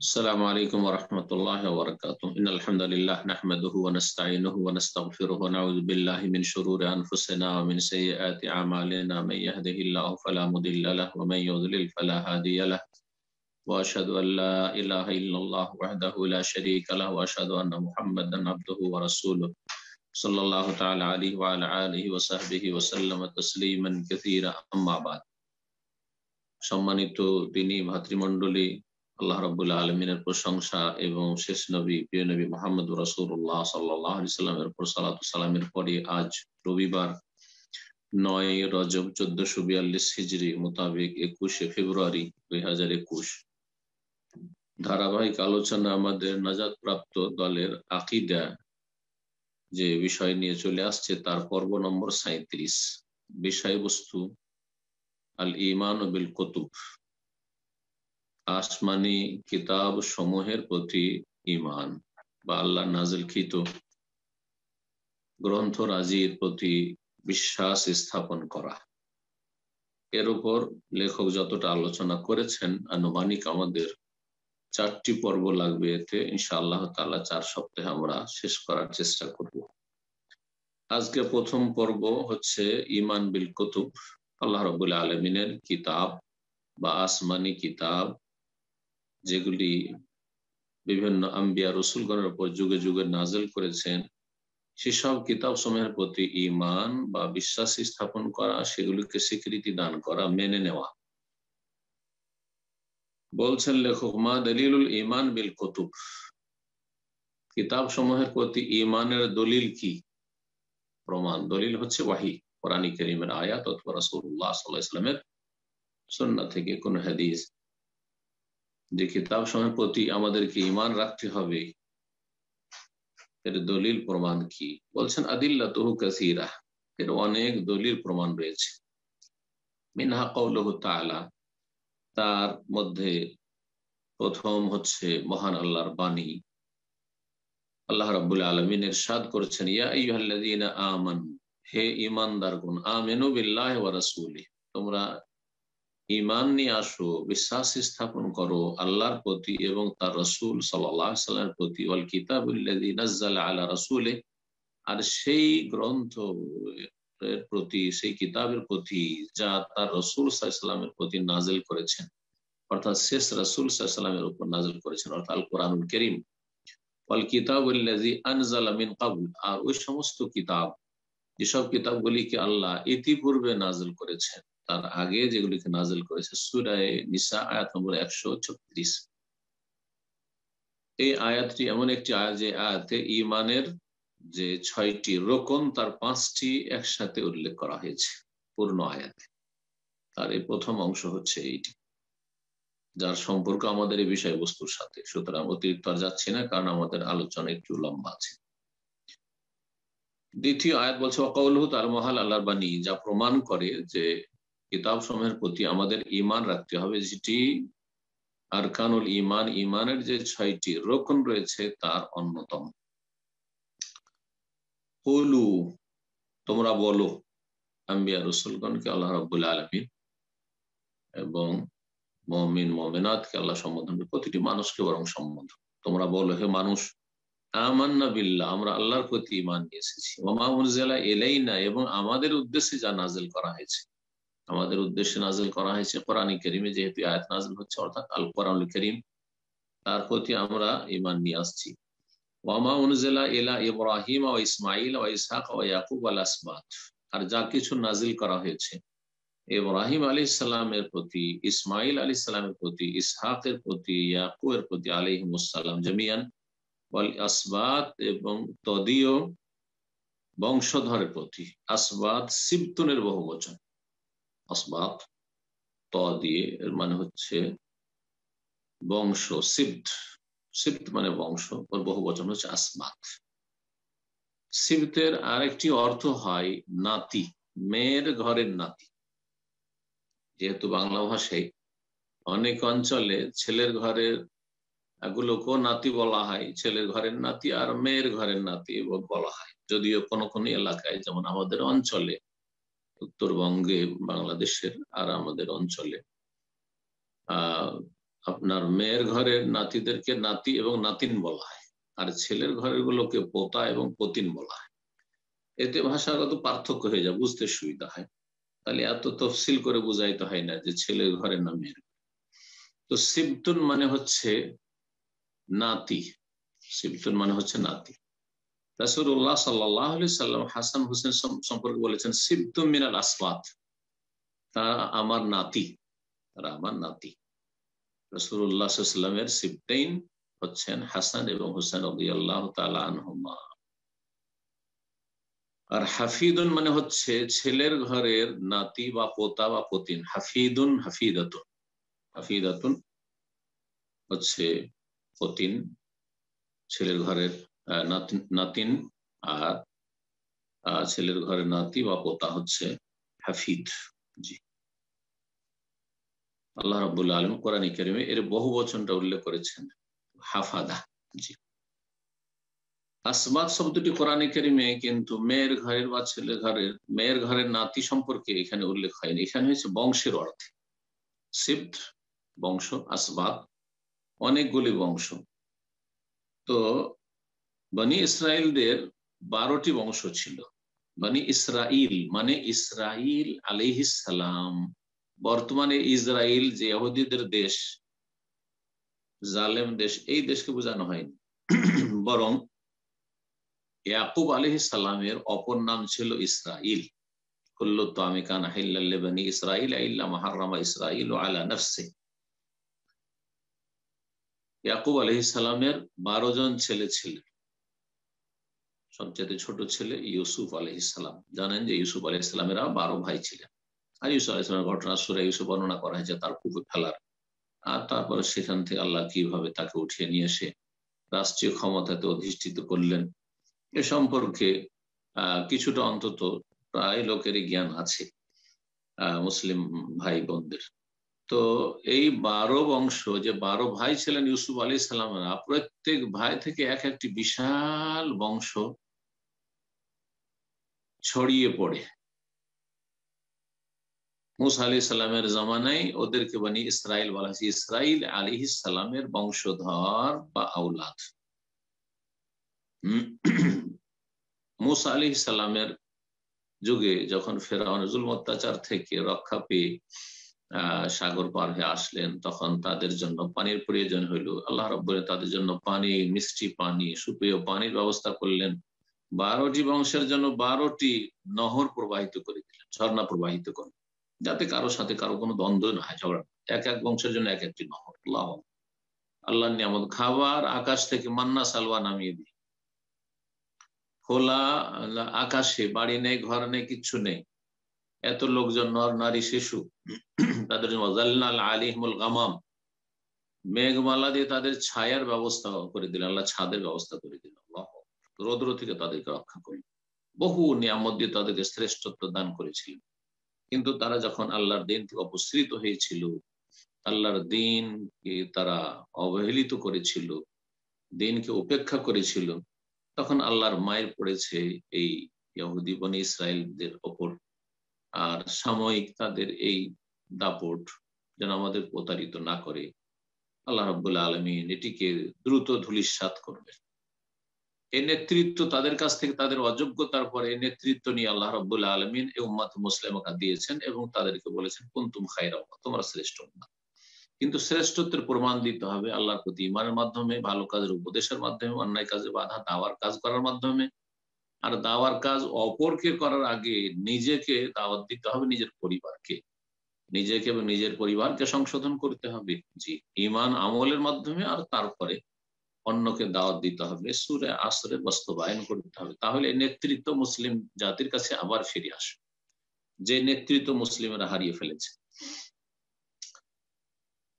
السلام عليكم ورحمة الله وبركاته إن الحمد لله نحمده ونستعينه ونستغفره ونعوذ بالله من شرور أنفسنا ومن سيئات أعمالنا من يهده الله فلا مضل له ومن يضلل فلا هادي له وأشهد أن لا إله إلا الله وحده لا شريك له وأشهد أن محمدا عبده ورسوله صلى الله تعالى عليه وعلى آله وصحبه وسلم تسليما كثيرا أما بعد সম্মানিত দিনী ভাতৃমণ্ডলী, আল্লাহ রাব্বুল আলামিনের প্রশংসা এবং শেষ নবী প্রিয় নবী মুহাম্মদ রাসূলুল্লাহ সাল্লাল্লাহু আলাইহি সাল্লামের উপর সালাতু সালামের পরে আজ রবিবার 9 রজব 1442 হিজরি মোতাবেক 21 ফেব্রুয়ারি 2021 ধারাবাহিক আলোচনা আমাদের নাজাত প্রাপ্ত দলের আকীদা যে বিষয় নিয়ে চলে আসছে তার পর্ব নম্বর 37। বিষয়বস্তু আল ঈমান বিল কুতুব, আসমানি কিতাব সমূহের প্রতি ঈমান বা আল্লাহ নাযিলকৃত গ্রন্থ রাজির প্রতি বিশ্বাস স্থাপন করা। এর উপর লেখক যতটা আলোচনা করেছেন আনুমানিক আমাদের 4টি পর্ব লাগবে। এতে ইনশাআল্লাহ তাআলা 4 সপ্তাহে আমরা শেষ করার চেষ্টা করব। আজকে প্রথম পর্ব হচ্ছে ঈমান বিল কুতুব, আল্লাহ রাব্বুল আলামিনের কিতাব বা আসমানি কিতাব যেগুলি বিভিন্ন আম্বিয়া রাসূলগণের উপর যুগে যুগে নাযিল করেছেন, সেসব কিতাব সমূহের প্রতি ঈমান বা বিশ্বাস স্থাপন করা, সেগুলিকে স্বীকৃতি দান করা, মেনে নেওয়া। বলছেন লেখক, মা দলিলুল ঈমান বিল কুতুব, কিতাব সমূহের প্রতি ঈমানের দলিল কি? প্রমাণ। দলিল হচ্ছে ওয়াহী, কোরআন কারীমের আয়াত অথবা রাসূলুল্লাহ সাল্লাল্লাহু আলাইহি ওয়াসাল্লামের সুন্নাহ থেকে কোন হাদিস। যে কিতাব সমূহের প্রতি আমাদেরকে ঈমান রাখতে হবে, এর দলিল প্রমাণ কি? বলছেন আদিল্লাতুহু কাসীরা, এর অনেক দলিল প্রমাণ রয়েছে। মিনহা কাউলুহু তাআলা, তার মধ্যে প্রথম হচ্ছে মহান আল্লাহর বাণী। আল্লাহ রাব্বুল আলামিন ইরশাদ করেছেন, ইয়া আইয়ুহাল্লাযীনা আমানু, হে ঈমানদারগণ, আমিনু বিল্লাহি ওয়া রাসূলিহি, তোমরা ঈমান নিয়ে আসো, বিশ্বাস স্থাপন করো আল্লাহর প্রতি এবং তার রাসূল সাল্লাল্লাহু আলাইহি ওয়াসাল্লামের প্রতি, ওয়াল কিতাবুল্লাযী নাযালা আলা রাসূলিহি, আর সেই গ্রন্থ এর প্রতি, সেই কিতাবের প্রতি যা তার রাসূল সাল্লাল্লাহু আলাইহি ওয়াসাল্লামের প্রতি নাযিল করেছেন, অর্থাৎ শেষ রাসূল সাল্লাল্লাহু আলাইহি ওয়াসাল্লামের উপর নাযিল করেছেন, অর্থাৎ আল কোরআনুল কারীম। ওয়াল কিতাবুল্লাযী আনজালা মিন ক্বাবল, আর ওই সমস্ত কিতাব, যেসব কিতাবগুলিকে আল্লাহ ইতিপূর্বে নাযিল করেছেন, তার আগে যেগুলিকে নাযিল করেছে। সূরা নিসা আয়াত নম্বর 136। এই আয়াতটি এমন একটি আয়াত যে আয়াতে ঈমানের যে 6টি রোকন তার 5টি একসাথে উল্লেখ করা হয়েছে পূর্ণ আয়াতে। তার এই প্রথম অংশ হচ্ছে এইটি, যার সম্পর্ক আমাদের এই বিষয়বস্তুর সাথে। সুতরাং অতিরিক্ত আর যাচ্ছি না, কারণ আমাদের আলোচনা একটু লম্বা আছে। দ্বিতীয় আয়াত বলছে ওয়াকাউলুহু, তার মহাল আল্লাহর বাণী, যা প্রমাণ করে যে কিতাব সমূহের প্রতি আমাদের ঈমান রাখতে হবে, যেটি আরকানুল ঈমান, ঈমানের যে 6টি রোকন রয়েছে তার অন্যতম। কুলু, তোমরা বলো, আম্বিয়া রাসূলগণকে আল্লাহ রাব্বুল আলামিন এবং মুমিন মুমিনাতকে আল্লাহ সম্বোধন, প্রতিটি মানুষকে বরং সম্বোধন। তোমরা বলো, হে মানুষ, আমান্না বিল্লাহ, আমরা আল্লাহর প্রতি ঈমান নিয়ে এসেছি, ওয়া মা উনজিলা ইলাইনা, এবং আমাদের উদ্দেশ্যে যা নাযিল করা হয়েছে, আমাদের উদ্দেশ্যে নাযিল করা হয়েছে কোরআন কারীমে যেহেতু আয়াত নাযিল হচ্ছে, অর্থাৎ আল কোরআনুল কারীম, তার প্রতি আমরা ঈমান নিয়ে আসছি। ওয়া মা উনজিলা ইলা ইব্রাহিম ওয়া ইসমাঈল ওয়া ইসহাক ওয়া ইয়াকুব ওয়াল আসবাত, আর যা কিছু নাযিল করা হয়েছে ইব্রাহিম আলাইহিস সালামের প্রতি, ইসমাঈল আলাইহিস সালামের প্রতি, ইসহাকের প্রতি, ইয়াকুবের প্রতি আলাইহিমুস সালাম জামিয়ান, ওয়াল আসবাত, এবং তদীয় বংশধরের প্রতি। আসবাত সিবতুনের বহুবচন, আসবাত ত দিয়ে, এর মানে হচ্ছে বংশ, সিবত, সিবত মানে বংশ, ওর বহুবচন হচ্ছে আসবাত। সিবতের আরেকটি অর্থ হয় নাতি, মেয়ের ঘরের নাতি। যেহেতু বাংলা ভাষায় অনেক অঞ্চলে ছেলের ঘরের এগুলোকেও নাতি বলা হয়, ছেলের ঘরের নাতি আর মেয়ের ঘরের নাতি বলা হয়। যদিও কোনো কোনো এলাকায়, যেমন আমাদের অঞ্চলে, উত্তরবঙ্গে বাংলাদেশের, আর আমাদের অঞ্চলে আপনার মেয়ের ঘরের নাতিদেরকে নাতি এবং নাতিন বলা হয়, আর ছেলের ঘরের গুলোকে পোতা এবং পতিন বলা হয়। এতে ভাষাগত পার্থক্য হয়ে যায়, বুঝতে সুবিধা হয়। তাহলে এত তফসিল করে বুঝাইতে হয় না যে ছেলের ঘরের না মেয়ের। তো সিবতুন মানে হচ্ছে নাতি, সিবতুন মানে হচ্ছে নাতি। রাসূলুল্লাহ সাল্লাল্লাহু আলাইহি সাল্লাম হাসান হোসেন সম্পর্কে বলেছেন সিবতুম মিনাল আসওয়াত, তারা আমার নাতি, তারা আমার নাতি। রাসূলুল্লাহ সাল্লাল্লাহু আলাইহি সাল্লামের সিবতাইন হচ্ছেন হাসান এবং হুসাইন রাদিয়াল্লাহু তাআলা আনহুমা। আর হাফিদুন মানে হচ্ছে ছেলের ঘরের নাতি বা পোতা বা পতিন। হাফিদুন হাফিদাতুন, হাফিদাতুন হচ্ছে পতিন, ছেলের ঘরের নাতিন, আর ছেলের ঘরের নাতি বা পোতা হচ্ছে হাফিদ। জি, আল্লাহ রাব্বুল আলামিন কোরআন কারীমে এর বহু বচনটা উল্লেখ করেছেন হাফাদা। জি, আসবাত শব্দটি কোরআন কারীমে কিন্তু মেয়ের ঘরের বা ছেলের ঘরের, মেয়ের ঘরের নাতি সম্পর্কে এখানে উল্লেখ হয়নি। এখানে হচ্ছে বংশের অর্থে। সিবত বংশ, আসবাত অনেকগুলি বংশ। তো বনি ইসরায়েলদের 12টি বংশ ছিল। বনি ইসরাইল মানে ইসরাইল আলাইহিস সালাম। বর্তমানে ইসরাইল যে ইহুদিদের দেশ, জালেম দেশ, এই দেশকে বোঝানো হয়নি, বরং ইয়াকুব আলাইহিস সালামের অপর নাম ছিল ইসরাইল। কুল্লু তাআমি কানা হিল্লাল লিবানি ইসরাইল ইল্লা মা হাররামা ইসরাইলু আলা নাফসিহি। ইয়াকুব আলাইহিস সালামের 12 জন ছেলে ছিলেন। সবচেয়ে ছোট ছেলে ইউসুফ আলাইহিস সালাম। জানেন যে ইউসুফ আলাইহিস সালামের 12 ভাই ছিলেন। আর ইউসুফ আলাইহিস সালামের ঘটনা সূরা ইউসুফ বর্ণনা করা হয়েছে তার কূপে ফেলার। আর তারপরে সেখান থেকে আল্লাহ কিভাবে তাকে উঠিয়ে নিয়ে এসে রাষ্ট্রীয় ক্ষমতাতে অধিষ্ঠিত করলেন, এ সম্পর্কে কিছুটা অন্তত প্রায় লোকেরই জ্ঞান আছে মুসলিম ভাই বোনদের। তো এই 12 বংশ, যে 12 ভাই ছিলেন ইউসুফ আলাইহিস সালামেরা, প্রত্যেক ভাই থেকে এক একটি বিশাল বংশ ছড়িয়ে পড়ে। মুসা আলাইহিস সালামের জামানায় ওদেরকে বনি ইসরাইল বলা হয়েছে। ইসরাইল আলাইহিস সালামের বংশধর বা আওলাদ। মুসা আলাইহিস সালামের যুগে যখন ফেরাউনের জুলম অত্যাচার থেকে রক্ষা পেয়ে সাগর পার হয়ে আসলেন, তখন তাদের জন্য পানির প্রয়োজন হইল। আল্লাহ রাব্বুল তাদের জন্য পানি, মিষ্টি পানি, সুপেয় পানির ব্যবস্থা করলেন। 12টি বংশের জন্য 12টি নহর প্রবাহিত করে দিলেন, ঝর্ণা প্রবাহিত করলেন, যাতে কারো সাথে কারো কোনো দ্বন্দ্ব না হয়, ঝগড়া। এক এক বংশের জন্য এক একটি নহর। আল্লাহ নিয়ামত, খাবার আকাশ থেকে মান্না সালওয়া নামিয়ে দিই। খোলা আকাশে, বাড়ি নেই, ঘর নেই, কিচ্ছু নেই, এত লোকজন, নর নারী শিশু, তাদের আলিহিমুল গামাম, মেঘমালা দিয়ে তাদের ছায়ার ব্যবস্থা করে দিলেন আল্লাহ, ছাদের ব্যবস্থা করে দিলেন আল্লাহ, রৌদ্র থেকে তাদেরকে রক্ষা করলেন, বহু নিয়ামত দিয়ে তাদেরকে শ্রেষ্ঠত্ব দান করেছিলেন। কিন্তু তারা যখন আল্লাহর দিন থেকে অপসৃত হয়েছিল, আল্লাহর দিনকে তারা অবহেলিত করেছিল, দিনকে উপেক্ষা করেছিল, তখন আল্লাহর মায়ের পড়েছে এই ইহুদি বনি ইসরায়েলদের ওপর। আর সাময়িক তাদের এই দাপট যেন আমাদের প্রতারিত না করে, আল্লাহ রাব্বুল আলামিন এটিকে দ্রুত ধূলিসাৎ করবেন। এই নেতৃত্ব তাদের কাছ থেকে, তাদের অযোগ্যতার পরে নেতৃত্ব নিয়ে আল্লাহ রাব্বুল আলামিন এই উম্মাত মুসলিমাকে দিয়েছেন এবং তাদেরকে বলেছেন কুনতুম খায়রা উম্মাহ, তোমরা শ্রেষ্ঠ উম্মাহ। কিন্তু শ্রেষ্ঠত্বের প্রমাণ দিতে হবে আল্লাহর প্রতি ঈমানের মাধ্যমে, ভালো কাজের উপদেশের মাধ্যমে, অন্যায় কাজে বাধা দাওয়ার কাজ করার মাধ্যমে। আর দাওয়ার কাজ অপরকে করার আগে নিজেকে দাওয়াত দিতে হবে, নিজের পরিবারকে, নিজেকে এবং নিজের পরিবারকে সংশোধন করতে হবে। জি, ঈমান আমলের মাধ্যমে, আর তারপরে অন্যকে দাওয়াত দিতে হবে, সূরা আসরে বাস্তবায়ন করতে হবে। তাহলে নেতৃত্ব মুসলিম জাতির কাছে আবার ফিরে আসে, যে নেতৃত্ব মুসলিমরা হারিয়ে ফেলেছে।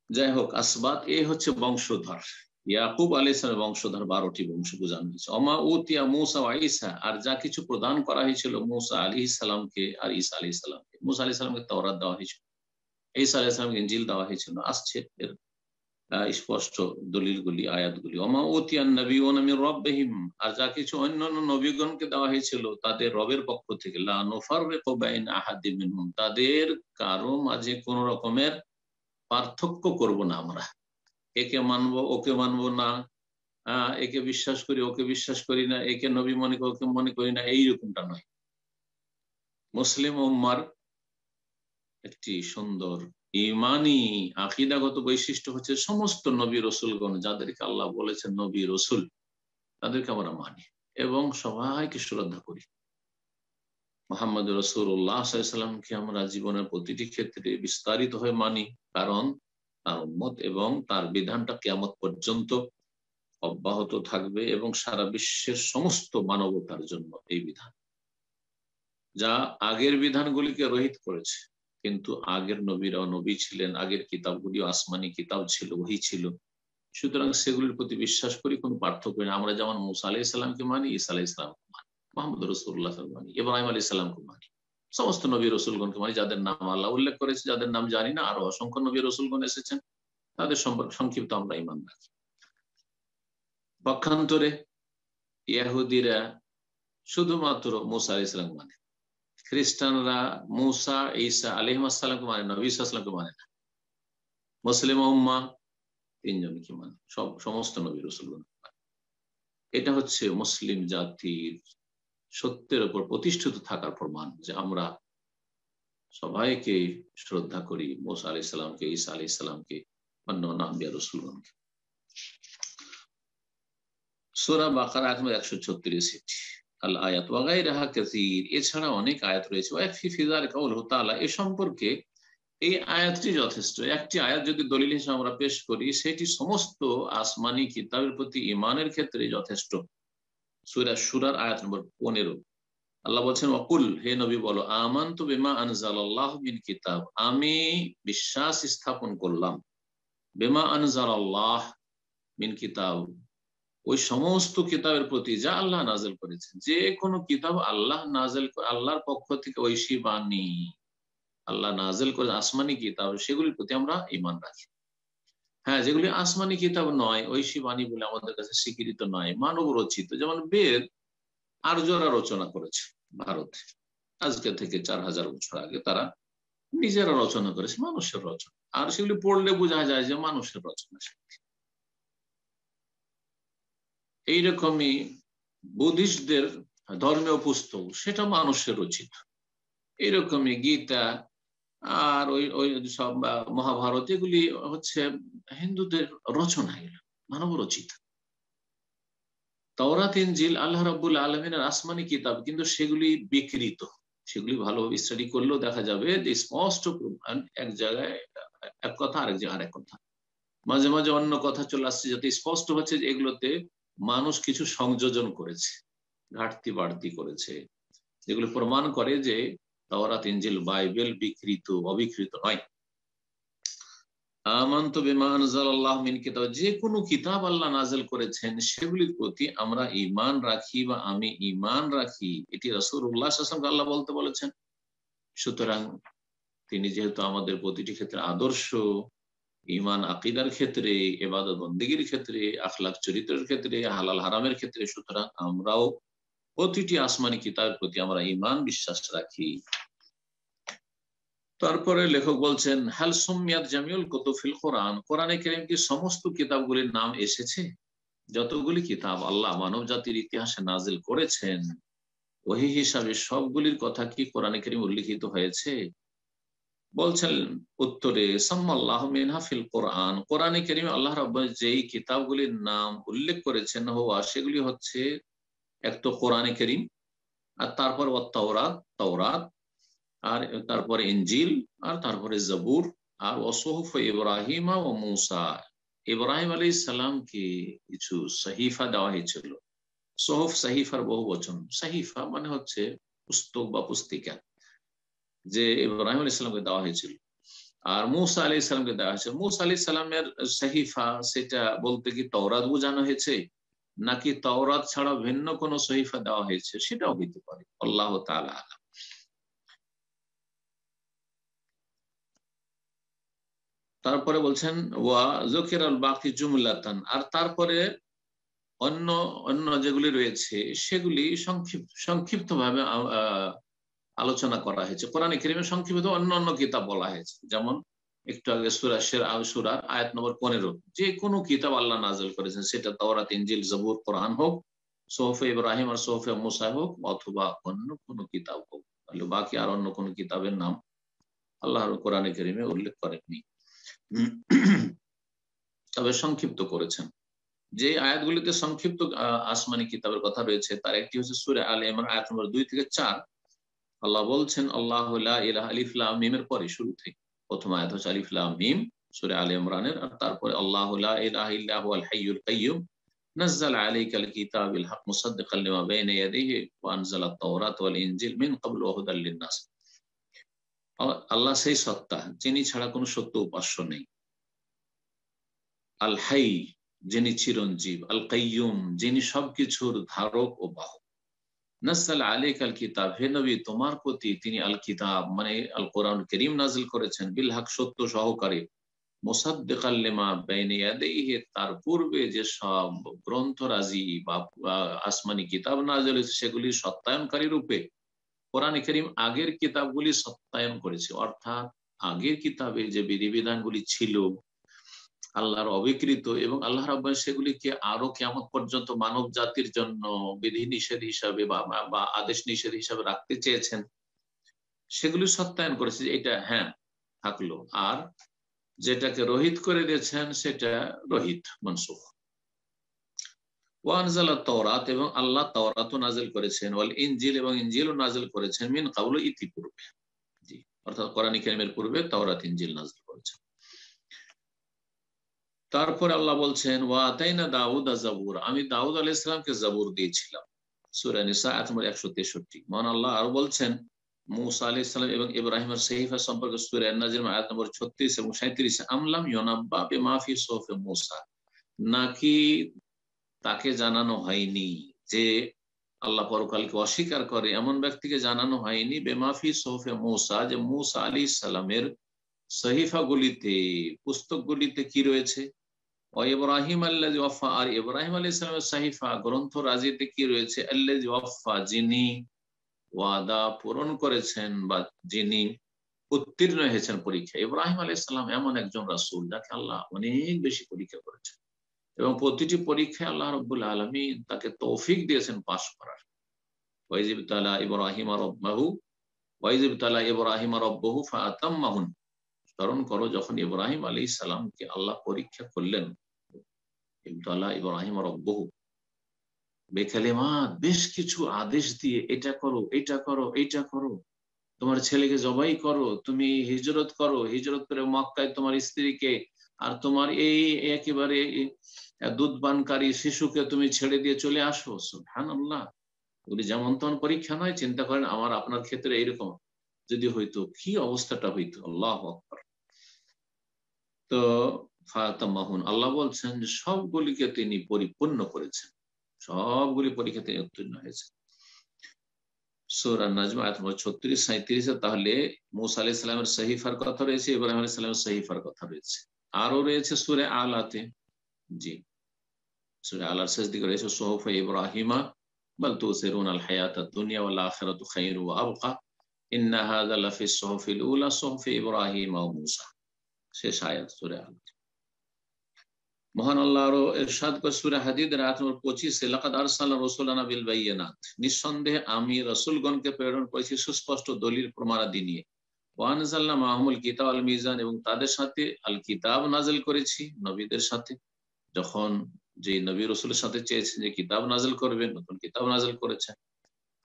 যাই হোক, আসবাত এ হচ্ছে বংশধর। ইয়াকুব আলাইহিস সালামের বংশধর 12টি বংশ বোঝানো হয়েছে। ওমা উতিয়া মূসা ওয়া ঈসা, আর যা কিছু প্রদান করা হয়েছিল মূসা আলাইহিস সালামকে আর ঈসা আলাইহিস সালামকে। মূসা আলাইহিস সালামকে তাওরাত দেওয়া হয়েছিল, ঈসা আলাইহিস সালামকে ইনজিল দেওয়া হয়েছিল। আসছে এর স্পষ্ট দলিলগুলি, আয়াতগুলি। ওমা উতিয়ান নাবিয়ুনা মির রাব্বিহিম, আর যা কিছু অন্যান্য নবীগণকে দেওয়া হয়েছিল তাদের রবের পক্ষ থেকে। লা নুফাররিকু বাইনা আহাদিম মিনহুম, তাদের কারো মাঝে কোন রকমের পার্থক্য করব না আমরা। একে মানবো ওকে মানবো না, একে বিশ্বাস করি ওকে বিশ্বাস করি না, একে নবী মনে করি ওকে মনে করি না, এইরকমটা নয়। মুসলিম উম্মার একটি সুন্দর ইমানি আকিদাগত বৈশিষ্ট্য হচ্ছে সমস্ত নবী রসুলগণ যাদেরকে আল্লাহ বলেছেন নবী রসুল, তাদেরকে আমরা মানি এবং সবাইকে শ্রদ্ধা করি। মুহাম্মদ রাসূলুল্লাহ সাল্লাল্লাহু আলাইহি ওয়াসাল্লামকে আমরা জীবনের প্রতিটি ক্ষেত্রে বিস্তারিত হয়ে মানি, কারণ তার উম্মত এবং তার বিধানটা কিয়ামত পর্যন্ত অব্যাহত থাকবে এবং সারা বিশ্বের সমস্ত মানবতার জন্য এই বিধান, যা আগের বিধানগুলিকে রহিত করেছে। কিন্তু আগের নবীরাও নবী ছিলেন, আগের কিতাবগুলিও আসমানি কিতাব ছিল, ওহী ছিল, সুতরাং সেগুলির প্রতি বিশ্বাস করি, কোনো পার্থক্য নেই। আমরা যেমন মুসা আলাইহিস সালামকে মানি, ঈসা আলাইহিস সালামকে মানি, মুহাম্মদ রাসূলুল্লাহ সাল্লাল্লাহু আলাইহি ওয়াসাল্লাম মানি, ইব্রাহিম আলাইহিস সালামকে মানি, সমস্ত নবী রসুলগণকে মানি, যাদের নাম আল্লাহ উল্লেখ করেছে, যাদের নাম জানি না, আরো অসংখ্য নবী রসুলগণ এসেছেন, তাদের সম্পর্কে সংক্ষিপ্ত আমরা ঈমান রাখি। পক্ষান্তরে ইহুদিরা শুধুমাত্র মুসা আলাইহিস সালাম মানে, খ্রিস্টানরা মুসা ঈসা আলাইহিস সালামকে মানে না, নবী সাল্লাল্লাহু আলাইহি ওয়াসাল্লামকে মানে না। মুসলিম উম্মাহ তিনজনকে মানে, সমস্ত নবী রসুলগণ। এটা হচ্ছে মুসলিম জাতির সত্যের উপর প্রতিষ্ঠিত থাকার প্রমাণ, যে আমরা সবাইকে শ্রদ্ধা করি, মুসা আলাইহিস সালামকে, ঈসা আলাইহিস সালামকে, অন্যান্য আম্বিয়া রাসূলগণকে। সূরা বাকারা আয়াত 136 আল আয়াত ওয়া গায়রাহা কাসীর, এছাড়া অনেক আয়াত রয়েছে। ওয়াকফি ফি যালিকা কাউলুহু তাআলা, এ সম্পর্কে এই আয়াতটি যথেষ্ট। একটি আয়াত যদি দলিল হিসেবে আমরা পেশ করি, সেটি সমস্ত আসমানি কিতাবের প্রতি ঈমানের ক্ষেত্রে যথেষ্ট। সূরা সূরার আয়াত নম্বর 15 আল্লাহ বলছেন, ওয়াকুল, হে নবী বলো, আমানতু বিমা আনজালাল্লাহু মিন কিতাব, আমি বিশ্বাস স্থাপন করলাম, বিমা আনজালাল্লাহ মিন কিতাব, ওই সমস্ত কিতাবের প্রতি যা আল্লাহ নাযিল করেছেন। যে কোনো কিতাব আল্লাহ নাযিল, আল্লাহর পক্ষ থেকে ঐশী বাণী আল্লাহ নাযিল করে আসমানি কিতাব, সেগুলির প্রতি আমরা ঈমান রাখি। হ্যাঁ, যেগুলি আসমানি কিতাব নয়, ঐশী বাণী বলে আমাদের কাছে স্বীকৃত নয়, মানব রচিত, যেমন বেদ আর্যরা রচনা করেছে ভারতে, আজকে থেকে 4000 বছর আগে তারা নিজেরা রচনা করেছে, মানুষের রচনা, আর সেগুলি পড়লে বোঝা যায় যে মানুষের রচনা। এইরকমই বুদ্ধিস্টদের ধর্মীয় পুস্তক, সেটা মানুষের রচিত। এইরকমই গীতা আর ওই ওই সব মহাভারত, এগুলি হচ্ছে হিন্দুদের রচনা, মানব রচিত। তাওরাত ইনজিল আল্লাহ রাব্বুল আলামিনের আসমানি কিতাব, কিন্তু সেগুলি বিকৃত। সেগুলি ভালোভাবে স্টাডি করলেও দেখা যাবে যে স্পষ্ট এক জায়গায় এক কথা, আরেক জায়গায় আরেক কথা, মাঝে মাঝে অন্য কথা চলে আসছে, যাতে স্পষ্ট হচ্ছে যে এগুলোতে মানুষ কিছু সংযোজন করেছে, ঘাটতি বাড়তি করেছে, যেগুলো প্রমাণ করে যে তাওরাত ইনজিল বাইবেল বিকৃত, অবিকৃত নয়। আমানতু বিমা আনজালাল্লাহু মিন কিতাব, যে কোনো কিতাব আল্লাহ নাযিল করেছেন সেগুলির প্রতি আমরা ঈমান রাখি বা আমি ঈমান রাখি, এটি রাসূলুল্লাহ সাল্লাল্লাহু আলাইহি ওয়াসাল্লাম আল্লাহ বলতে বলেছেন। সুতরাং তিনি যেহেতু আমাদের প্রতিটি ক্ষেত্রে আদর্শ, ঈমান আকীদার ক্ষেত্রে, ইবাদত বন্দেগীর ক্ষেত্রে, আখলাক চরিত্রের ক্ষেত্রে, হালাল হারামের ক্ষেত্রে, সুতরাং আমরাও প্রতিটি আসমানি কিতাবের প্রতি আমরা ঈমান বিশ্বাস রাখি। তারপরে লেখক বলছেন, হাল সুমিয়াত জামিউল কুতুব ফিল কোরআন, কোরআনে কারীম কি সমস্ত কিতাবগুলির নাম এসেছে? যতগুলি কিতাব আল্লাহ মানব জাতির ইতিহাসে নাজিল করেছেন, ওহী হিসাবে সবগুলির কথা কি কোরআনে কারীম উল্লেখিত হয়েছে? বলছেন উত্তরে, সাম্মাল্লাহু মিনহা ফিল কোরআন, কোরআনে কারীমে আল্লাহ রাব্বুল যেই কিতাবগুলির নাম উল্লেখ করেছেন, হওয়া সেগুলি হচ্ছে এক তো কোরআনে কারীম, আর তারপর তাওরাত, তাওরাত, আর তারপরে ইনজিল, আর তারপরে জবুর, আর ওয়াসুহুফ ইব্রাহিম ও মুসা, ইব্রাহিম আলাইহিস সালামকে কিছু সহিফা দেওয়া হয়েছিল। সুহুফ সহিফার বহু বচন, সহিফা মানে হচ্ছে পুস্তক বা পুস্তিকা, যে ইব্রাহিম আলাইহিস সালামকে দেওয়া হয়েছিল। আর মুসা আলাইহিস সালামকে দেওয়া হয়েছে। মুসা আলাইহিস সালামের সহিফা, সেটা বলতে কি তাওরাত বোঝানো হয়েছে, নাকি তাওরাত ছাড়া ভিন্ন কোনো সহিফা দেওয়া হয়েছে, সেটাও হইতে পারে, আল্লাহ তাআলা আলাম। তারপরে বলছেন, ওয়া যুকিরাল বাকি জুমলাতান, আর তারপরে অন্য অন্য যেগুলি রয়েছে সেগুলি সংক্ষিপ্ত ভাবে আলোচনা করা হয়েছে। কোরআনে কারীমে সংক্ষিপ্ত অন্য অন্য কিতাব বলা হয়েছে, যেমন একটু আগে সূরার আয়াত নম্বর 15, যে কোনো কিতাব আল্লাহ নাযিল করেছেন, সেটা তাওরাত, ইনজিল, জবুর, কোরআন হোক, সুহুফে ইব্রাহিম আর সুহুফে মুসা হোক, অথবা অন্য কোনো কিতাব হোক। তাহলে বাকি আর অন্য কোনো কিতাবের নাম আল্লাহর কোরআনে কারীমে উল্লেখ করেননি, তবে সংক্ষিপ্ত করেছেন। যে আয়াতগুলিতে সংক্ষিপ্ত আসমানি কিতাবের কথা রয়েছে তার একটি হচ্ছে সূরা আলে ইমরান আয়াত নম্বর 2 থেকে 4। আল্লাহ বলছেন আল্লাহু লা ইলাহা আলিফ লাম মিমের পরে শুরু থেকে প্রথম আয়াত হচ্ছে আলিফ লাম মিম সূরা আলে ইমরানের, আর তারপরে আল্লাহু লা ইলাহা ইল্লা হুয়াল হাইয়ুল কাইয়্যুম নাযালা আলাইকাল কিতাবিল হক মুসাদ্দিকাল লিমা বাইনা ইয়াদাইহি ওয়া আনজালাত তাওরাত ওয়াল ইনজিল মিন ক্বাবলু ওয়া হুদাল লিন-নাস। আল্লাহ সেই সত্তা যিনি ছাড়া কোনো সত্য উপাস্য নেই, আল হাই যিনি চিরঞ্জীব, আল কাইয়ুম যিনি সবকিছুর ধারক ও বাহক। নাযালা আলাইকাল কিতাব, হে নবী তোমার প্রতি তিনি আল কিতাব মানে আল কোরআন কারীম নাযিল করেছেন, বিল হক সত্য সহকারে, মুসাদ্দিকাল লিমা বাইনা ইয়াদাইহি তার পূর্বে যে সব গ্রন্থরাজি বা আসমানি কিতাব নাযিল হয়েছে সেগুলি সত্যায়নকারী রূপে। কোরআন কারীম আগের কিতাবগুলি সত্যায়ন করেছে, অর্থাৎ আগের কিতাবে যে বিধিবিধানগুলি ছিল আল্লাহর অবিকৃত এবং আল্লাহ রাব্বুল সেগুলিকে আরো কিয়ামত পর্যন্ত মানব জাতির জন্য বিধি নিষেধ হিসাবে বা আদেশ নিষেধ হিসাবে রাখতে চেয়েছেন, সেগুলি সত্যায়ন করেছে, এটা হ্যাঁ থাকলো। আর যেটাকে রহিত করে দিয়েছেন সেটা রহিত, মনসুখ। ওয়া আনজালাত তাওরাত, এবং আল্লাহ তাওরাতও নাযিল করেছেন, ওয়াল ইনজিল এবং ইনজিলও নাযিল করেছেন, মিন ক্বাবলু ইতিপূর্বে, জি অর্থাৎ কোরআন কারীমের পূর্বে তাওরাত ইনজিল নাযিল করেছেন। তারপরে আল্লাহ বলছেন ওয়া আতাইনা দাউদা জাবুর, আমি দাউদ আলাইহিস সালামকে জাবুর দিয়েছিলাম, সূরা নিসা আয়াত নম্বর 163। মহান আল্লাহ আর বলছেন মুসা আলাইহিস সালাম এবং ইব্রাহিমের সহিফা সম্পর্কে সূরা আন-নাজম আয়াত নম্বর 36 এবং 37, আমলাম ইউনাব্বা বিমা ফি সুহুফি মুসা, নাকি তাকে জানানো হয়নি যে আল্লাহ পরকালকে অস্বীকার করে এমন ব্যক্তিকে জানানো হয়নি বিমা ফি সুহুফি মুসা, যে মুসা আলাইহিস সালামের সহিফাগুলিতে পুস্তকগুলিতে কি রয়েছে, ইব্রাহিম আল্লাযী ওয়াফা, আর ইব্রাহিম আলাইহিস সালামের সহিফা গ্রন্থ রাজিতে কি রয়েছে, আল্লাযী ওয়াফা যিনি ওয়াদা পূরণ করেছেন বা যিনি উত্তীর্ণ হয়েছেন পরীক্ষা। ইব্রাহিম আলাইহিস সালাম এমন একজন রাসূল যাকে আল্লাহ অনেক বেশি পরীক্ষা করেছেন এবং প্রতিটি পরীক্ষায় আল্লাহ রাব্বুল আলামিন তাকে তৌফিক দিয়েছেন পাস করার। ওয়াইজিবতালা ইব্রাহিম রাব্বাহু ওয়াইজিবতালা ইব্রাহিম রাব্বুহু ফাআতাম্মাহুন, স্মরণ করো যখন ইব্রাহিম আলাইহিস সালামকে আল্লাহ পরীক্ষা করলেন, ইবতালা ইব্রাহিম রাব্বুহু বেকালিমাত, বেশ কিছু আদেশ দিয়ে এটা করো এটা করো এটা করো, তোমার ছেলেকে জবাই করো, তুমি হিজরত করো, হিজরত করে মক্কায় তোমার স্ত্রীকে আর তোমার এই একেবারে দুধ পানকারী শিশুকে তুমি ছেড়ে দিয়ে চলে আসো। সুবহানাল্লাহ, ওগুলি যেমন তেমন পরীক্ষা নয়। চিন্তা করেন আমার আপনার ক্ষেত্রে এইরকম যদি হইতো কি অবস্থাটা হইতো। আল্লাহু আকবার। তো ফাতামাহুন, আল্লাহ বলছেন যে সবগুলিকে তিনি পরিপূর্ণ করেছেন, সবগুলি পরীক্ষা তিনি উত্তীর্ণ হয়েছে। সূরা নাজম আয়াত নম্বর 36-37। তাহলে মুসা আলাইহিস সালামের সহিফার কথা রয়েছে, ইব্রাহিম আলাইহিস সালামের সহিফার কথা রয়েছে, আরো রয়েছে সূরা আলাতে, জি সূরা আলার শেষ দিকে রয়েছে সুহুফ ইব্রাহিমা বাল তুসিরুনাল হায়াতাদ দুনিয়া ওয়াল আখিরাতু খায়রু ওয়া আবকা ইন্না হাযা লাফিস সুহুফিল উলা সুহুফি ইব্রাহিম ওয়া মুসা, শেষ আয়াত সূরা আল। মহান আল্লাহ আরো ইরশাদ করে সূরা হাদীদের আয়াত নম্বর 25, লাকাদ আরসালনা রাসূলানা বিল বায়িনাত, নিঃসন্দেহে আমি রাসূলগণকে প্রেরণ করেছি সুস্পষ্ট দলিল প্রমাণাদি নিয়ে, ওয়া আনজালনা মাহুমুল কিতাব ওয়াল মিজান, এবং তাদের সাথে আল কিতাব নাযিল করেছি, নবীদের সাথে যখন যে নবী রাসূলের সাথে চেয়েছেন যে কিতাব নাযিল করবেন, নতুন কিতাব নাযিল করেছেন।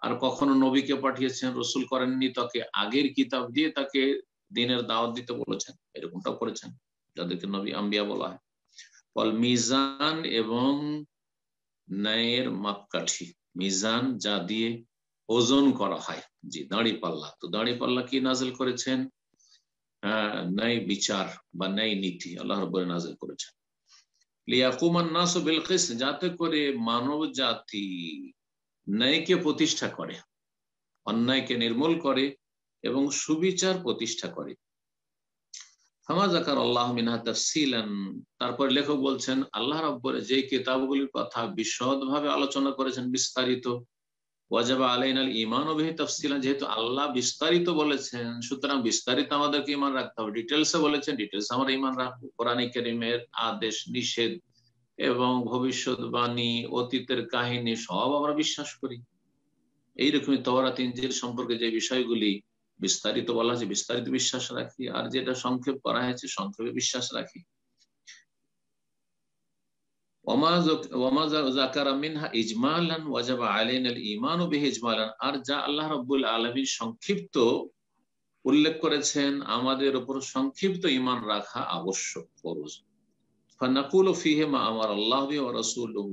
আর কখনো নবীকে পাঠিয়েছেন, রাসূল করেননি, তাকে আগের কিতাব দিয়ে তাকে দ্বীনের দাওয়াত দিতে বলেছেন, এরকমটা করেছেন যাদেরকে নবী আম্বিয়া বলা হয়। ওয়াল মিজান, এবং ন্যায়ের মাপকাঠি, মিজান যা দিয়ে ওজন করা হয়, জি দাঁড়িপাল্লা। তো দাঁড়িপাল্লা কি নাযিল করেছেন, ন্যায় বিচার বা ন্যায় নীতি আল্লাহ রাব্বুল নাযিল করেছেন। লিয়াকুমান নাসু বিল কিসত, যাতে করে মানব জাতি ন্যায়কে প্রতিষ্ঠা করে, অন্যায়কে নির্মূল করে এবং সুবিচার প্রতিষ্ঠা করে। ফামা যাকার আল্লাহু মিনহা তাফসিলান, তারপর লেখক বলছেন আল্লাহ রাব্বুল যে কিতাবগুলির কথা বিশদভাবে আলোচনা করেছেন, বিস্তারিত ওয়াজাবা আলাইনাল ঈমানু বিহি তাফসিলান, যেহেতু আল্লাহ বিস্তারিত বলেছেন সুতরাং বিস্তারিত আমাদেরকে ঈমান রাখতে হবে। ডিটেলসে বলেছেন, ডিটেলস আমরা ঈমান রাখবো। কোরআন কারীমের আদেশ নিষেধ এবং ভবিষ্যৎবাণী, অতীতের কাহিনী সব আমরা বিশ্বাস করি। এইরকমই তাওরাত ইনজিল সম্পর্কে যে বিষয়গুলি বিস্তারিত বলা হয়েছে বিস্তারিত বিশ্বাস রাখি, আর যেটা সংক্ষেপ করা হয়েছে সংক্ষেপে বিশ্বাস রাখি। আর যা আল্লাহ রাব্বুল আলামিন সংক্ষিপ্ত উল্লেখ করেছেন আমাদের উপর সংক্ষিপ্ত ঈমান রাখা আবশ্যক, ফরজ। ফানাকুলু ফিহি মা আমারা আল্লাহু বিহি ওয়া রাসূলুহু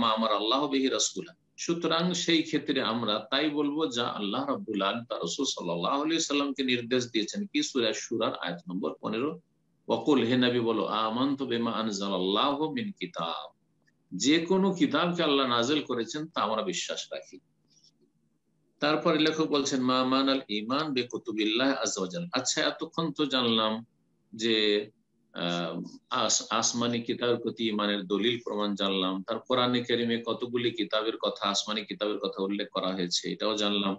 মা আমারা আল্লাহু বিহি রাসূলুহু, সুতরাং সেই ক্ষেত্রে আমরা তাই বলবো যা আল্লাহ রাব্বুল আলামিন তার রাসূল সাল্লাল্লাহু আলাইহি সাল্লামকে নির্দেশ দিয়েছেন। কি? সূরা শুরার আয়াত নম্বর 15। ওয়াকুল, হে নবী বলো, আমানতু বিমা আনজালাল্লাহু মিন কিতাব, যে কোনো কিতাবকে আল্লাহ নাযিল করেছেন তা আমরা বিশ্বাস রাখি। তারপরে লেখক বলছেন মা মানাল ঈমান বিকুতুবিল্লাহ আযজা ওয়া জাল। আচ্ছা, এতক্ষণ তো জানলাম যে আসমানি কিতাবের প্রতি ঈমানের দলিল প্রমাণ জানলাম, তার কোরআনে কারীমে কতগুলি কিতাবের কথা, আসমানি কিতাবের কথা উল্লেখ করা হয়েছে এটাও জানলাম।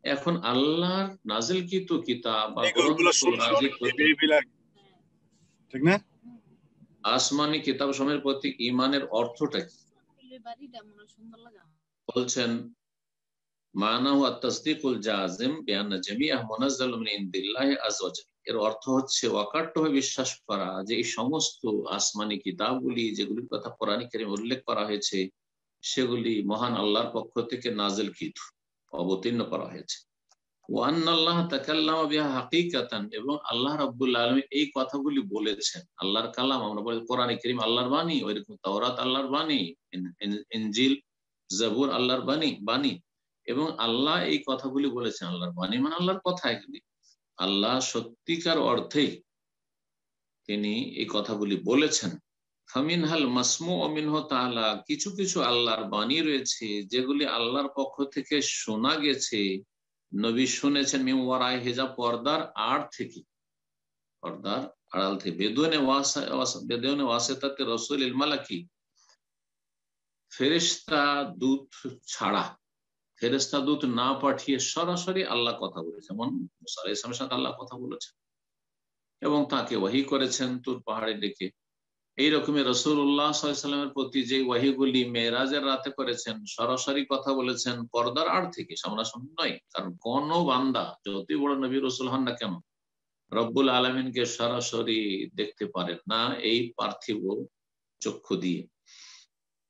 এখন আল্লাহর নাযিলকৃত কিতাব বা গ্রন্থ ঠিক না, আসমানি কিতাব সমূহের প্রতি ঈমানের অর্থটা কি? বলছেন মানাহু আত-তাসদীকুল জাযিম বিআন্না জামিআ মুনাজ্জালুম মিন ইনদিল্লাহি আযজা ওয়া জাল। এর অর্থ হচ্ছে অকাট্যভাবে বিশ্বাস করা যে এই সমস্ত আসমানি কিতাবগুলি যেগুলির কথা কোরআন কারীমে উল্লেখ করা হয়েছে সেগুলি মহান আল্লাহর পক্ষ থেকে নাযিলকৃত, অবতীর্ণ করা হয়েছে। ওয়া আন্নাল্লাহা তাকাল্লামা বিহা হাকীকাতান, এবং আল্লাহ রাব্বুল আলামিন এই কথাগুলি বলেছেন। আল্লাহর কালাম আমরা বলি কোরআন কারীম আল্লাহর বাণী, ওইরকম তাওরাত আল্লাহর বাণী, ইনজিল জাবুর আল্লাহর বাণী, এবং আল্লাহ এই কথাগুলি বলেছেন। আল্লাহর বাণী মানে আল্লাহর কথা। এগুলি আল্লাহ সত্যিকার অর্থেই তিনি এই কথাগুলি বলেছেন। ফামিনহাল মাসমু ওয়া মিনহু তাআলা, কিছু কিছু আল্লাহর বাণী রয়েছে যেগুলি আল্লাহর পক্ষ থেকে শোনা গেছে, নবী শুনেছেন, মিন ওয়ারাই হিজাব, পর্দার আড় থেকে, পর্দার আড়াল থেকে, বেদুনে ওয়াসিতাতে রাসূলিল মালাকি, ফেরেশতা দূত ছাড়া, ফেরেশতা দূত না পাঠিয়ে সরাসরি আল্লাহ কথা বলেছেন। যেমন মুসা আলাইহিস সালামের সাথে আল্লাহ কথা বলেছেন এবং তাকে ওহী করেছেন তুর পাহাড়ে ডেকে। এইরকমই রাসূলুল্লাহ সাল্লাল্লাহু আলাইহি ওয়াসাল্লামের প্রতি যে ওহীগুলি মেরাজের রাতে করেছেন সরাসরি কথা বলেছেন, পর্দার আড় থেকে, সামনাসামনি নয়। কারণ কোন বান্দা যতই বড় নবী রাসূল হন না কেন রব্বুল আলামিনকে সরাসরি দেখতে পারেন না এই পার্থিব চক্ষু দিয়ে।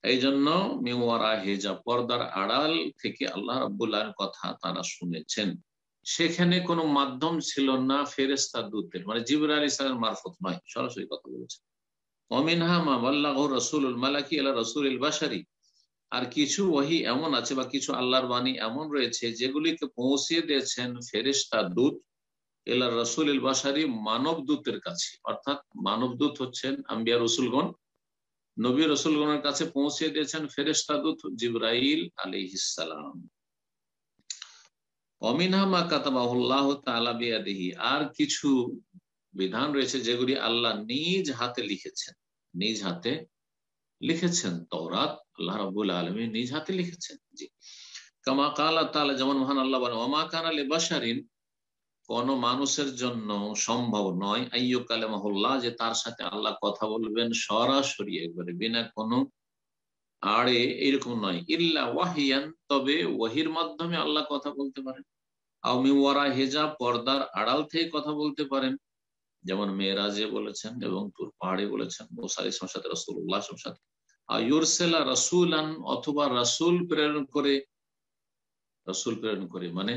এই জন্য মিন ওয়ারা হিজাব, পর্দার আড়াল থেকে আল্লাহ রাব্বুল আলামিনের কথা তারা শুনেছেন। সেখানে কোনো মাধ্যম ছিল না ফেরেশতা দূতের, মানে জিবরাইল আলাইহিস সালামের মারফত নয়, সরাসরি কথা বলেছেন। ওমিনহা মা বাল্লাগহু রাসূলুল মালাকি ইলা রাসূলিল বাশারি, আর কিছু ওহী এমন আছে বা কিছু আল্লাহর বাণী এমন রয়েছে যেগুলিকে পৌঁছে দিয়েছেন ফেরেশতা দূত ইলা রাসূলিল বাশারি, মানব দূতের কাছে। অর্থাৎ মানব দূত হচ্ছেন আম্বিয়া রাসূলগণ, নবী রাসূলগণের কাছে পৌঁছে দিয়েছেন ফেরেশতা দূত জিবরাইল আলাইহিস সালাম। ওমিনহা মা কাতাবাহুল্লাহু তাআলা বিয়াদিহি, আর কিছু বিধান রয়েছে যেগুলি আল্লাহ নিজ হাতে লিখেছেন, নিজ হাতে লিখেছেন। তাওরাত আল্লাহ রাব্বুল আলামিন নিজ হাতে লিখেছেন। জি, কামা ক্বালা তাআলা, যেমন মহান আল্লাহ বলেন ওয়া মা কানা লিবাশারিন, কোন মানুষের জন্য সম্ভব নয় আইয়ু কালামাহুল্লাহ, যে তার সাথে আল্লাহ কথা বলবেন সরাসরি, একবারে বিনা কোনো আড়ে, এরকম নয়। ইল্লা ওয়াহিয়ান, তবে ওহীর মাধ্যমে আল্লাহ কথা বলতে পারেন। আও মিন ওয়ারা হিজাব, পর্দার আড়াল থেকে কথা বলতে পারেন, যেমন মেরাজে বলেছেন এবং তুর পাহাড়ে বলেছেন, মুসা আলাইহিস সালামের সাথে রাসূলুল্লাহ সাল্লাল্লাহু আলাইহি ওয়াসাল্লাম সাথে। আয়ুরসিলা রাসূলান, অথবা রাসূল প্রেরণ করে, রাসূল প্রেরণ করে মানে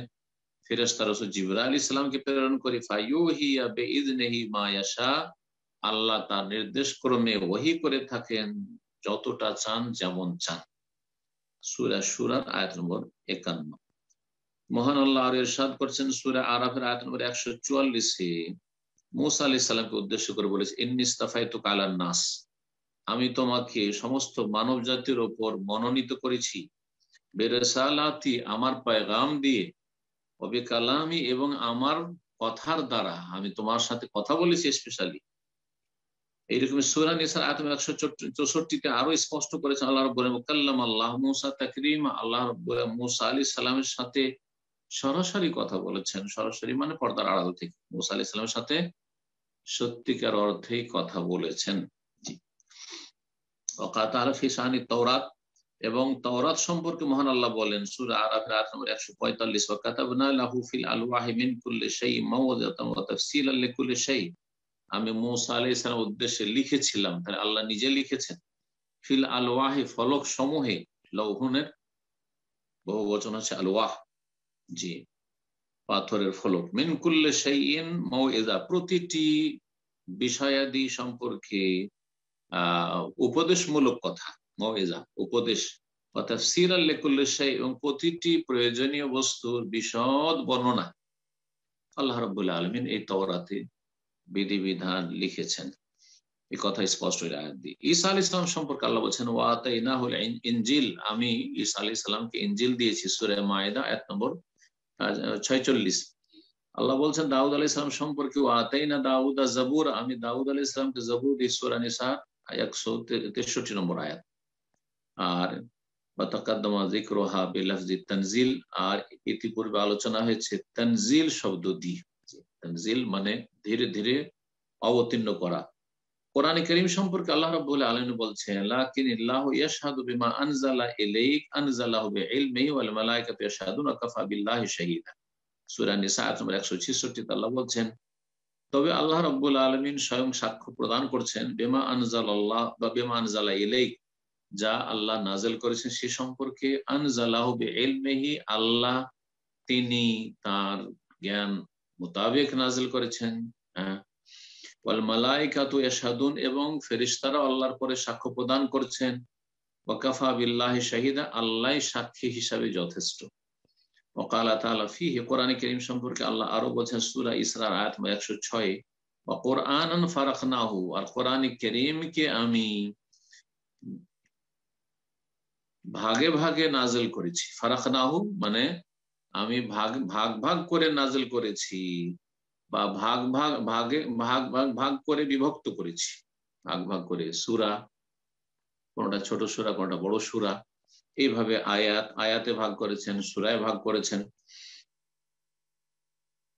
ফেরেশতা রাসূল জিবরাইল আলাইহিস সালামকে প্রেরণ করে, ফায়ুহিয়া বিইذনিহি মা ইয়াশা, আল্লাহ তার নির্দেশ ক্রমে ওহী করে থাকেন যতটা চান, যেমন চান। সূরা শুরার আয়াত নম্বর 51। মহান আল্লাহ আর ইরশাদ করছেন সূরা আরাফের আয়াত নম্বর 144-এ, মুসা আলাইহিস সালামকে উদ্দেশ্য করে বলেছে ইন্নিস্তাফাইতুকা আলান নাস, আমি তোমাকে সমস্ত মানব জাতির উপর মনোনীত করেছি, বিরিসালাতি, আমার পয়গাম দিয়ে, ওয়া বিকালামি, এবং আমার কথার দ্বারা, আমি তোমার সাথে কথা বলেছি স্পেশালি, এইরকম সূরা নিসার আয়াত 164-তে আরো স্পষ্ট করেছেন আল্লাহ রাব্বুল আলামিন, কাল্লামা আল্লাহ মূসা তাকরীমা, আল্লাহ মূসা আলাইহিস সালামের সাথে সরাসরি কথা বলেছেন। সরাসরি মানে পর্দার আড়াল থেকে মূসা আলাইহিস সালামের সাথে সত্যিকার অর্থেই কথা বলেছেন। জি। ওয়াকাত আলা ফি শানি তাওরাত, এবং তাওরাত সম্পর্কে মহান আল্লাহ বলেন সূরা আরাফের আয়াত নম্বর 145, ওয়া কাতাবনা লাহু ফিল আলওয়াহি মিন কুল্লি শাইইন মাওযাতান ওয়া তাফসীলান লিকুল্লি শাই। আমি মূসা আলাইহিস সালামের উদ্দেশ্যে লিখেছিলাম, তাহলে আল্লাহ নিজে লিখেছেন, ফিল আলওয়াহি ফলক সমূহে, লৌহনের বহু বচন হচ্ছে আলওয়াহ, জি পাথরের ফলক, মিন কুল্লি শাইইন মাওইযা প্রতিটি বিষয়াদি সম্পর্কে উপদেশমূলক কথা, মাওইযা উপদেশ, ওয়া তাফসীরাল লিকুল্লি শাই এবং প্রতিটি প্রয়োজনীয় বস্তুর বিশদ বর্ণনা আল্লাহ রাব্বুল আলামিন এই তাওরাতে বিধিবিধান লিখেছেন। এই কথা স্পষ্ট আয়াত দিয়ে। ঈসা আলাইহিস সালাম সম্পর্কে আল্লাহ বলেছেন, ওয়া আতাইনাহুল ইনজিল, আমি ঈসা আলাইহিস সালামকে ইনজিল দিয়েছি, সূরা মায়েদা আয়াত নম্বর 46। আল্লাহ বলছেন দাউদ আলাইহিস সালাম সম্পর্কে, ওয়া আতাইনা দাউদা জাবুর, আমি দাউদ আলাইহিস সালামকে জাবুর দিয়েছি, সূরা নিসা 163 নম্বর আয়াত। আর ওয়াতাকাদ্দামা যিকরুহা বিলাফজি তানজিল, আর ইতিপূর্বে আলোচনা হয়েছে তানজিল শব্দ দিয়ে। তানজিল মানে ধীরে ধীরে অবতীর্ণ করা। কোরআনে কারীম সম্পর্কে আল্লাহ রাব্বুল আলামিন বলছেন, লাকিনিল্লাহু ইয়াশহাদু বিমা আনজালা ইলাইক আনজালাহু বিইলমিহি ওয়াল মালায়েকাতু ইয়াশহাদুনা কাফা বিল্লাহি শাহীদা। সূরা নিসা আয়াত নম্বর 166 তে আল্লাহ বলছেন, তবে আল্লাহ রাব্বুল আলামিন স্বয়ং সাক্ষ্য প্রদান করছেন, বিমা আনজালাল্লাহ বা বিমা আনজালা ইলাইক, যা আল্লাহ নাযিল করেছেন সে সম্পর্কে, আনজালাহু বিইলমিহি, আল্লাহ তিনি তার জ্ঞান মোতাবেক নাযিল করেছেন। ওয়াল মালায়েকাতু ইয়াশহাদুন, এবং ফেরেশতারা আল্লাহর পরে সাক্ষ্য প্রদান করছেন। ওয়া কাফা বিল্লাহি শাহীদা, আল্লাহ সাক্ষী হিসাবে যথেষ্ট। ওয়া ক্বালা তাআলা ফীহি, কোরআনে কারীম সম্পর্কে আল্লাহ আরো বলেছেন সূরা ইসরা আয়াত 106, ওয়া কুরআনান ফারাকনাহু, আর কোরআনে কারীমকে আমি ভাগে ভাগে নাযিল করেছি। ফারাকনাহু মানে আমি ভাগ ভাগ ভাগ করে নাযিল করেছি, বা ভাগ ভাগ ভাগে ভাগ ভাগ ভাগ করে বিভক্ত করেছি, ভাগ ভাগ করে সূরা, কোনটা ছোট সূরা কোনটা বড় সূরা, এইভাবে আয়াত আয়াতে ভাগ করেছেন, সূরায় ভাগ করেছেন।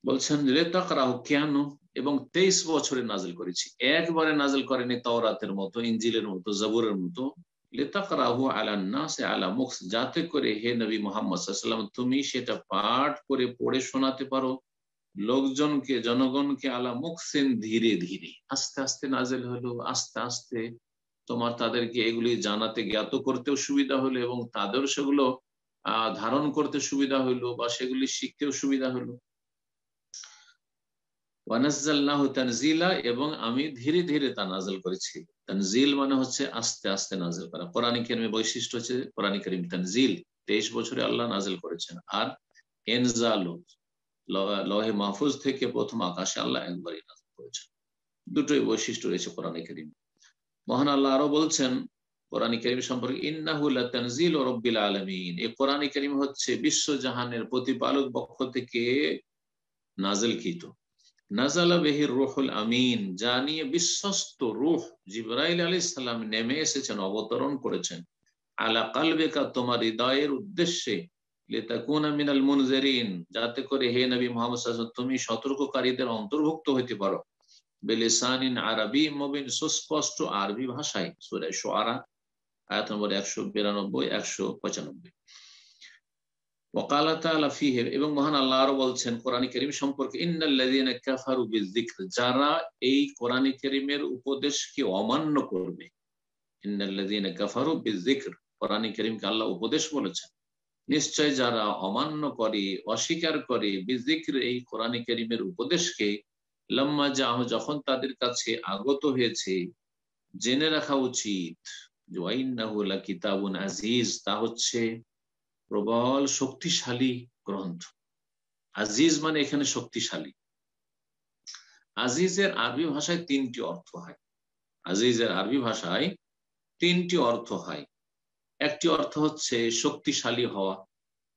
বলছেন লিতাকরাহু, কেন, এবং 23 বছরে নাযিল করেছি, একবারে নাযিল করেনি তাওরাতের মতো, ইনজিলের মতো, জাবুরের মতো। লিতাকরাহু আলান নাসি আলা মুকস, যাতে করে হে নবী মুহাম্মদ সাল্লাল্লাহু আলাইহি ওয়াসাল্লাম তুমি সেটা পাঠ করে পড়ে শোনাতে পারো লোকজনকে, জনগণকে, আলা মুকসিন ধীরে ধীরে, আস্তে আস্তে নাযিল হলো, আস্তে আস্তে তোমার তাদেরকে এগুলি জানাতে, জ্ঞাত করতেও সুবিধা হলো, এবং তাদের সেগুলো ধারণ করতে সুবিধা হলো, বা সেগুলি শিখতেও সুবিধা হলো। ওয়ানাজ্জালনাহু তানজিলা, এবং আমি ধীরে ধীরে তা নাযিল করেছি। তানজিল মানে হচ্ছে আস্তে আস্তে নাযিল করা। কোরআন কারীমের বৈশিষ্ট্য হচ্ছে কোরআন কারীম তানজিল 23 বছরে আল্লাহ নাযিল করেছেন, আর ইনজালু লৌহে মাহফুজ থেকে প্রথম আকাশে আল্লাহ একবারই নাযিল করেছেন। দুটোই বৈশিষ্ট্য রয়েছে কোরআন কারীম। মহান আল্লাহ আরো বলছেন কোরআন কারীম সম্পর্কে, ইন্নাহু লাতানজিলু রাব্বিল আলামিন, এই কোরআন কারীম হচ্ছে বিশ্বজাহানের প্রতিপালক পক্ষ থেকে নাযিলকৃত। নাযালা বিহির রূহুল আমিন, যা নিয়ে বিশ্বস্ত রূহ জিবরাইল আলাইহিস সালাম নেমে এসেছেন, অবতরণ করেছেন, আলা কালবিকা, তোমার হৃদয়ের উদ্দেশ্যে, লিতাকুনা মিনাল মুনজিরিন, যাতে করে হে নবী মুহাম্মদ সাল্লাল্লাহু আলাইহি ওয়াসাল্লাম তুমি সতর্ককারীদের অন্তর্ভুক্ত হইতে পারো, বিলিসানিন আরবি মুবিন, সুস্পষ্ট আরবি ভাষায়। সূরা শুআরা আয়াত নম্বর 192 195। ওয়া ক্বালা তাআলা ফীহি, এবং মহান আল্লাহ আরো বলছেন কোরআন কারীম সম্পর্কে, ইন্নাল্লাযীনা কাফারু বিযিকর, যারা এই কোরআন কারীমের উপদেশকে অমান্য করবে। ইন্নাল্লাযীনা কাফারু বিযিকর, কোরআন কারীমকে আল্লাহ উপদেশ বলেছেন, নিশ্চয় যারা অমান্য করে, অস্বীকার করে, বিযিকর এই কোরআন কারীমের উপদেশকে, লাম্মা জাহু, যখন তাদের কাছে আগত হয়েছে, জেনে রাখা উচিত যে ওয়াইন্নাহু লাকিতাবুন আজিজ, তা হচ্ছে প্রবল শক্তিশালী গ্রন্থ। আজিজ মানে এখানে শক্তিশালী। আজিজের আরবি ভাষায় 3টি অর্থ হয়। আজিজের আরবি ভাষায় 3টি অর্থ হয়। একটি অর্থ হচ্ছে শক্তিশালী হওয়া,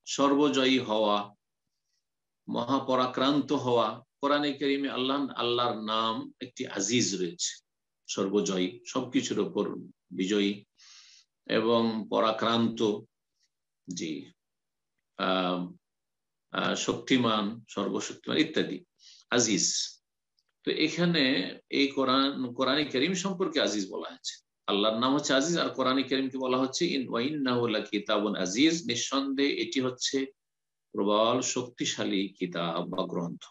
সর্বজয়ী হওয়া, মহাপরাক্রান্ত হওয়া। কোরআনে কারীমে আল্লাহর নাম একটি আজিজ রয়েছে, সর্বজয়ী, সবকিছুর উপর বিজয়ী এবং পরাক্রান্ত, জি, শক্তিমান, সর্বশক্তিমান ইত্যাদি, আজিজ। তো এখানে এই কোরআনে কারীম সম্পর্কে আজিজ বলা হয়েছে। আল্লাহর নাম হচ্ছে আজিজ, আর কোরআনে কারীমকে বলা হচ্ছে ইন্নাহু লাকিতাবুন আজিজ, নিঃসন্দেহে এটি হচ্ছে প্রবল শক্তিশালী কিতাব বা গ্রন্থ।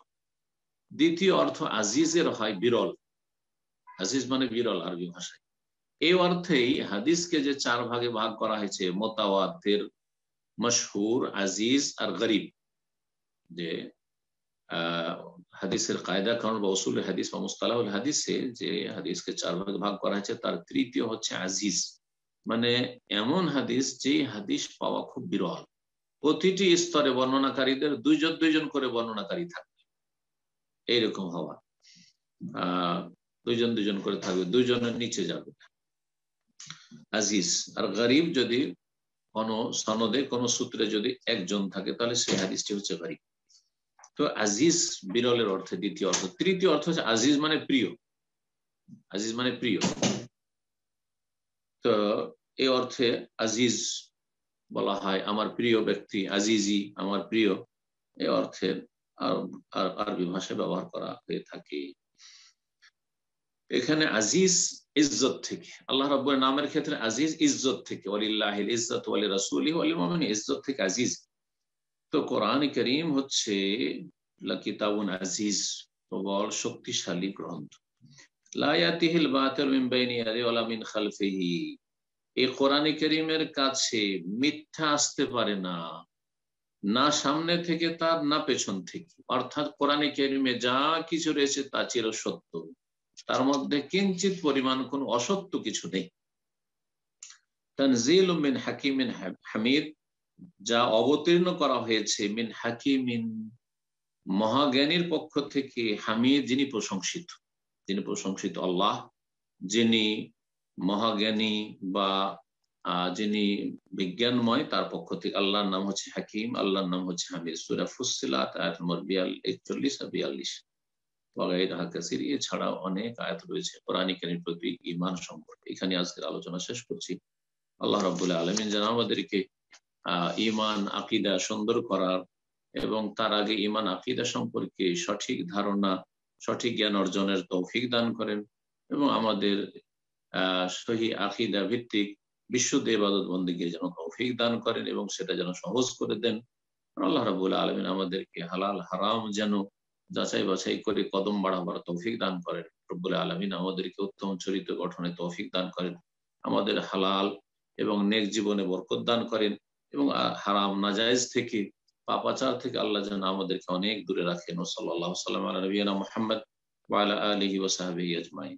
দ্বিতীয় অর্থ আজিজের হয় বিরল, আজিজ মানে বিরল আরবি ভাষায়। এই অর্থেই হাদিসকে যে 4 ভাগে ভাগ করা হয়েছে, মুতাওয়াতির, মশহুর, আজিজ আর গরিব, যে হাদিসের কায়দা কানুন বা উসুল হাদিস বা মুস্তালাহুল হাদিসে যে হাদিসকে 4 ভাগে ভাগ করা হয়েছে, তার তৃতীয় হচ্ছে আজিজ, মানে এমন হাদিস যে হাদিস পাওয়া খুব বিরল। প্রতিটি স্তরে বর্ণনাকারীদের দুইজন করে বর্ণনাকারী থাকবে, এইরকম হওয়া, দুইজন করে থাকবে, দুইজনের নিচে যাবে আজিজ। আর গরিব যদি কোন সনদে কোন সূত্রে যদি একজন থাকে তাহলে সেই হাদিসটি হচ্ছে গরিব। তো আজিজ বিরলের অর্থে দ্বিতীয় অর্থ। তৃতীয় অর্থ হচ্ছে আজিজ মানে প্রিয়, আজিজ মানে প্রিয়। তো এই অর্থে আজিজ বলা হয় আমার প্রিয় ব্যক্তি, আজিজি আমার প্রিয়, এই অর্থে আরবি ভাষায় ব্যবহার করা হয়ে থাকে। এখানে আজিজ ইজ্জত থেকে, আল্লাহ রাব্বুল নামের ক্ষেত্রে আজিজ ইজ্জত থেকে, ওয়ালিল্লাহিল ইজ্জাতু ওয়া লিরাসূলিহি ওয়া লিল মুমিনিন, ইজ্জত থেকে আজিজ। তো কোরআন কারীম হচ্ছে লাকিতাবুন আজিজ, প্রবল শক্তিশালী গ্রন্থ। লা ইয়াতিহিল বাতিল মিন বাইনি ইয়াদিহি ওয়া লা মিন খালফিহি, এই কোরআন কারীমের কাছে মিথ্যা আসতে পারে না, না সামনে থেকে তার, না পেছন থেকে। অর্থাৎ কোরআন কারীমে যা কিছু রয়েছে তা চির সত্য, তার মধ্যে কিঞ্চিত পরিমাণ কোন অসত্য কিছু নেই। তানজিলুম মিন হাকিমিন হামিদ, যা অবতীর্ণ করা হয়েছে মিন হাকিমিন, মহাজ্ঞানীর পক্ষ থেকে, হামিদ যিনি প্রশংসিত, যিনি প্রশংসিত আল্লাহ, যিনি মহাজ্ঞানী বা যিনি বিজ্ঞানময়, তার পক্ষ থেকে। আল্লাহর নাম হচ্ছে হাকিম, আল্লাহর নাম হচ্ছে হামিদ। সূরা ফুসসিলাত আয়াত নম্বর 41 আর 42। এছাড়াও অনেক আয়াত রয়েছে কোরআন কারীমের প্রতি ঈমান সম্পর্কে। এখানে আজকের আলোচনা শেষ করছি। আল্লাহ রাব্বুল আলামিন যেন আমাদেরকে ঈমান আকীদা সুন্দর করার এবং তার আগে ঈমান আকীদা সম্পর্কে সঠিক ধারণা, সঠিক জ্ঞান অর্জনের তৌফিক দান করেন এবং আমাদের সহিহ আকীদা ভিত্তিক বিশুদ্ধ ইবাদত বন্দেগীর যেন তৌফিক দান করেন এবং সেটা যেন সহজ করে দেন। আল্লাহ রাব্বুল আলামিন আমাদেরকে হালাল হারাম যেন যাচাই বাছাই করে কদম বাড়াবার তৌফিক দান করেন। রব্বুল আলামিন আমাদেরকে উত্তম চরিত্র গঠনে তৌফিক দান করেন, আমাদের হালাল এবং নেক জীবনে বরকত দান করেন এবং হারাম নাজায়েজ থেকে, পাপাচার থেকে আল্লাহ যেন আমাদেরকে অনেক দূরে রাখেন। সাল্লাল্লাহু আলা নবিয়িনা মুহাম্মদ ওয়া আলা আলিহি ওয়া সাহবিহি আজমাইন।